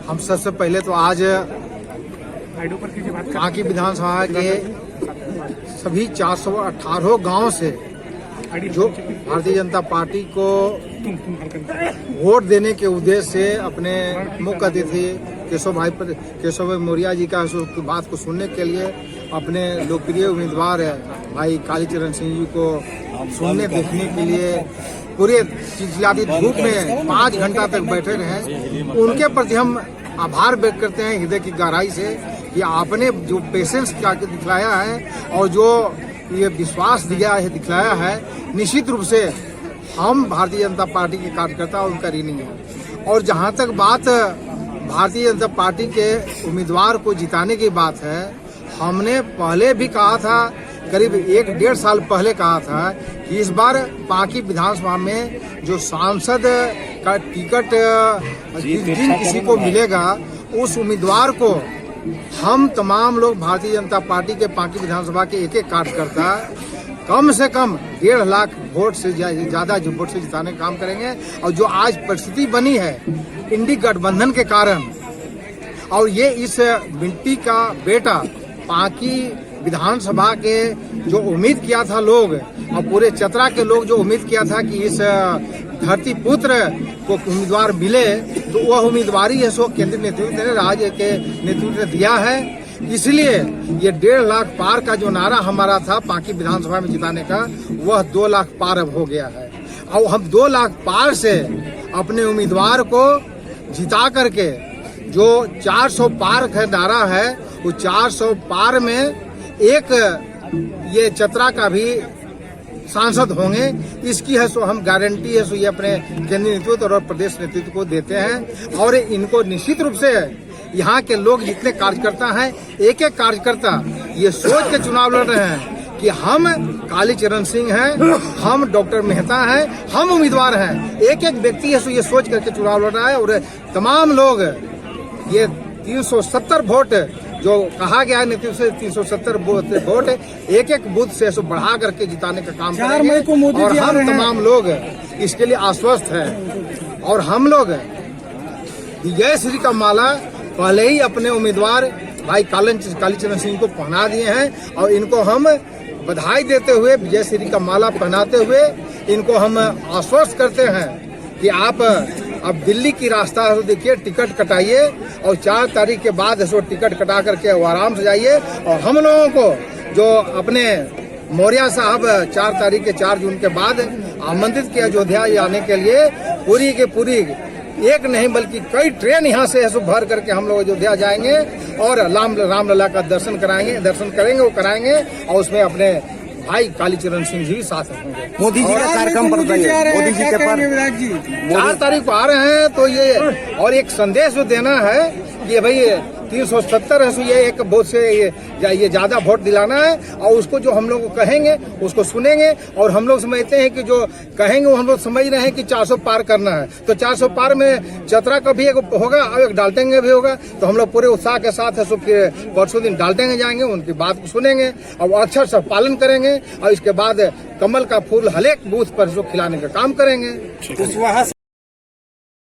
हम सबसे पहले तो आज बाकी विधानसभा के सभी 418 गांव से जो भारतीय जनता पार्टी को वोट देने के उद्देश्य से अपने मुख्य अतिथि केशव भाई मौर्य जी का बात को सुनने के लिए अपने लोकप्रिय उम्मीदवार भाई कालीचरण सिंह जी को सुनने देखने के लिए पूरे चिलचिलाती धूप में 5 घंटा तक बैठे रहे। उनके प्रति हम आभार व्यक्त करते हैं हृदय की गहराई से कि आपने जो पेशेंस दिखलाया है और जो ये विश्वास दिखलाया है, निश्चित रूप से हम भारतीय जनता पार्टी के कार्यकर्ता उनका ऋणी है। और जहां तक बात भारतीय जनता पार्टी के उम्मीदवार को जिताने की बात है, हमने पहले भी कहा था, करीब 1-1.5 साल पहले कहा था कि इस बार बाकी विधानसभा में जो सांसद का टिकट जिन किसी को मिलेगा उस उम्मीदवार को हम तमाम लोग भारतीय जनता पार्टी के बाकी विधानसभा के एक कार्यकर्ता कम से कम 1.5 लाख वोट से ज्यादा वोट से जिताने का काम करेंगे। और जो आज परिस्थिति बनी है इंडी गठबंधन के कारण, और ये इस मिट्टी का बेटा बाकी विधानसभा के जो उम्मीद किया था लोग और पूरे चतरा के लोग जो उम्मीद किया था कि इस धरती पुत्र को उम्मीदवार मिले, तो वह उम्मीदवारी है सो केंद्रीय नेतृत्व ने, राज्य के नेतृत्व ने दिया है। इसलिए ये 1.5 लाख पार का जो नारा हमारा था बाकी विधानसभा में जिताने का, वह 2 लाख पार अब हो गया है। और हम 2 लाख पार से अपने उम्मीदवार को जिता करके जो 400 पार का नारा है, वो 400 पार में एक ये चतरा का भी सांसद होंगे, इसकी है सो हम गारंटी है सो ये अपने केंद्रीय नेतृत्व और प्रदेश नेतृत्व को देते हैं। और इनको निश्चित रूप से यहाँ के लोग जितने कार्यकर्ता हैं, एक एक कार्यकर्ता ये सोच के चुनाव लड़ रहे हैं कि हम कालीचरण सिंह हैं, हम डॉक्टर मेहता हैं, हम उम्मीदवार हैं। एक एक व्यक्ति है सो ये सोच करके चुनाव लड़ रहा है। और तमाम लोग ये 370 वोट जो कहा गया है नेतृत्व से 370 वोट एक एक बूथ से बढ़ा करके जिताने का काम करेंगे। और हम तमाम लोग इसके लिए आश्वस्त हैं। और हम लोग विजय श्री का माला पहले ही अपने उम्मीदवार भाई कालीचरण सिंह को पहना दिए हैं। और इनको हम बधाई देते हुए विजय श्री का माला पहनाते हुए इनको हम आश्वस्त करते हैं कि आप अब दिल्ली की रास्ता देखिए, टिकट कटाइए और 4 तारीख के बाद इसको टिकट कटा करके वो आराम से जाइए। और हम लोगों को जो अपने मौर्य साहब 4 तारीख के 4 जून के बाद आमंत्रित किया अयोध्या आने के लिए, पूरी के पूरी एक नहीं बल्कि कई ट्रेन यहाँ से भर करके हम लोग अयोध्या जाएंगे और रामलला का दर्शन करेंगे वो कराएंगे। और उसमें अपने भाई कालीचरण सिंह जी साथ होंगे। मोदी जी का कार्यक्रम पर मोदी जी के पर 4 तारीख को आ रहे हैं, तो ये और एक संदेश जो देना है कि भाई 370 है, ये एक वोट से ये ज्यादा वोट दिलाना है। और उसको जो हम लोग कहेंगे उसको सुनेंगे। और हम लोग समझते हैं कि जो कहेंगे वो हम लोग समझ रहे हैं कि 400 पार करना है, तो 400 पार में चतरा का भी एक होगा और एक डाल्टेंगे भी होगा। तो हम लोग पूरे उत्साह के साथ है परसों दिन डाल्टेंगे जाएंगे, उनकी बात को सुनेंगे और अक्षर से पालन करेंगे। और इसके बाद कमल का फूल हर एक बूथ पर खिलाने का काम करेंगे।